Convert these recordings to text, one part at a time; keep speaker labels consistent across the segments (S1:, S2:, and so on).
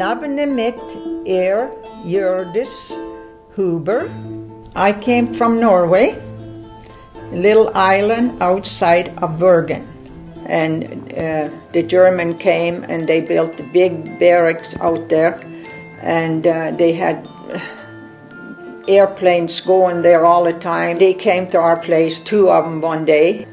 S1: navnet mitt Jordis Huber. I came from Norway, a little island outside of Bergen. And the German came and they built the big barracks out there. And they had airplanes going there all the time. They came to our place, 2 of them one day,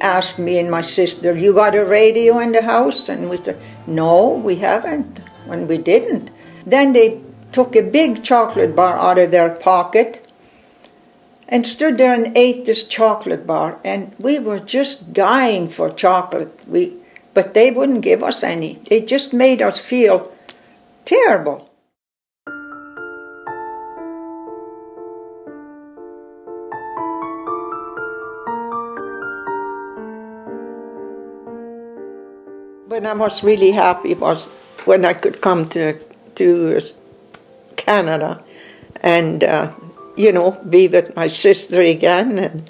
S1: asked me and my sister, "You got a radio in the house?" And we said, "No, we haven't." And we didn't. Then they took a big chocolate bar out of their pocket and stood there and ate this chocolate bar. And we were just dying for chocolate. But they wouldn't give us any. They just made us feel terrible. When I was really happy was when I could come to Canada and be with my sister again,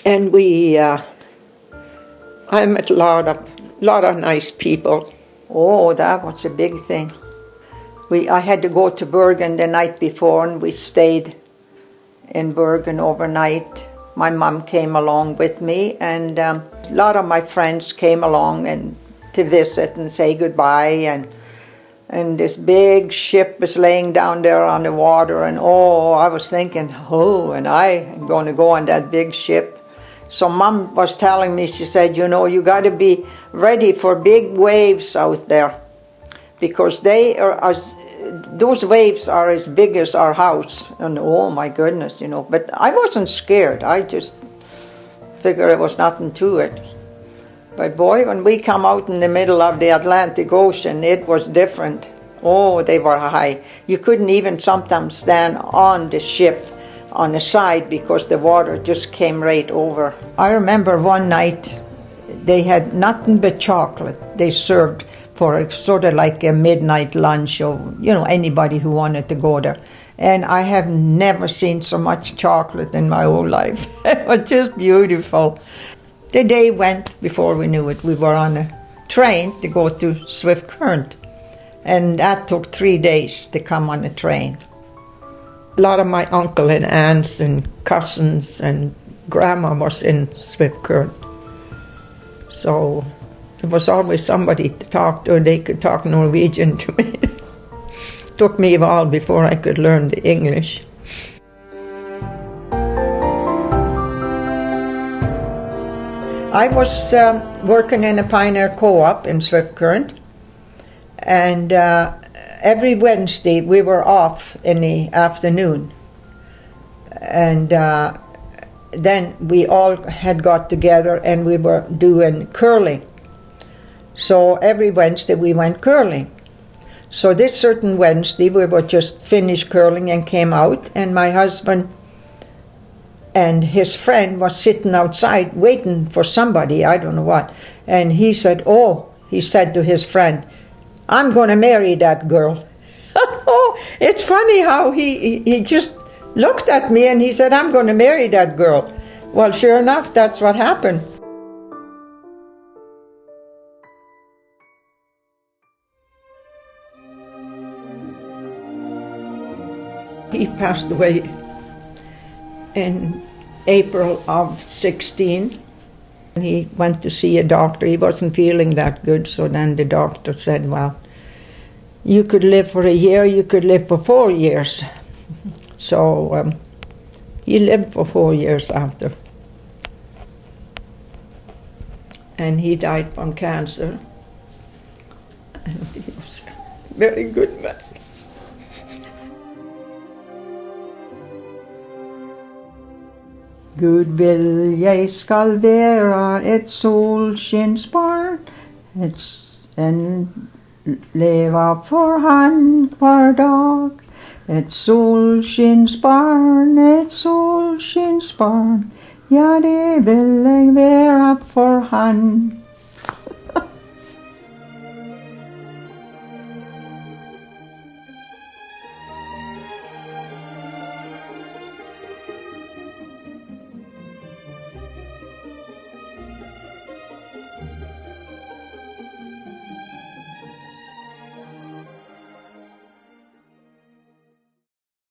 S1: and we I met a lot of nice people. Oh, that was a big thing. I had to go to Bergen the night before, and we stayed in Bergen overnight. My mom came along with me, and a lot of my friends came along and to visit and say goodbye, and this big ship was laying down there on the water, and I was thinking, and I am going to go on that big ship. So Mom was telling me, she said, you got to be ready for big waves out there, because those waves are as big as our house. And oh my goodness, but I wasn't scared. I just figured there was nothing to it. But boy, when we come out in the middle of the Atlantic Ocean, it was different. Oh, they were high. You couldn't even sometimes stand on the ship on the side because the water just came right over. I remember one night they had nothing but chocolate. They served for sort of like a midnight lunch, or anybody who wanted to go there. And I have never seen so much chocolate in my whole life. It was just beautiful. The day went before we knew it. We were on a train to go to Swift Current, and that took 3 days to come on a train. A lot of my uncle and aunts and cousins and grandma was in Swift Current. So there was always somebody to talk to, and they could talk Norwegian to me. Took me a while before I could learn the English. I was working in a pioneer co-op in Swift Current, and every Wednesday we were off in the afternoon. And then we all had got together and we were doing curling. So every Wednesday we went curling. So this certain Wednesday we were just finished curling and came out, and my husband and his friend was sitting outside waiting for somebody, I don't know what. And he said to his friend, "I'm going to marry that girl." It's funny how he just looked at me and he said, "I'm going to marry that girl." Well, sure enough, that's what happened. He passed away in April of 16. He went to see a doctor. He wasn't feeling that good, so then the doctor said, "Well, you could live for a year, you could live for 4 years." So he lived for 4 years after. And he died from cancer. And he was a very good man. Gud vil jeg skal være et solskinnsbarn, leve for han hver dag. Et solskinnsbarn, ja det vil jeg være for han.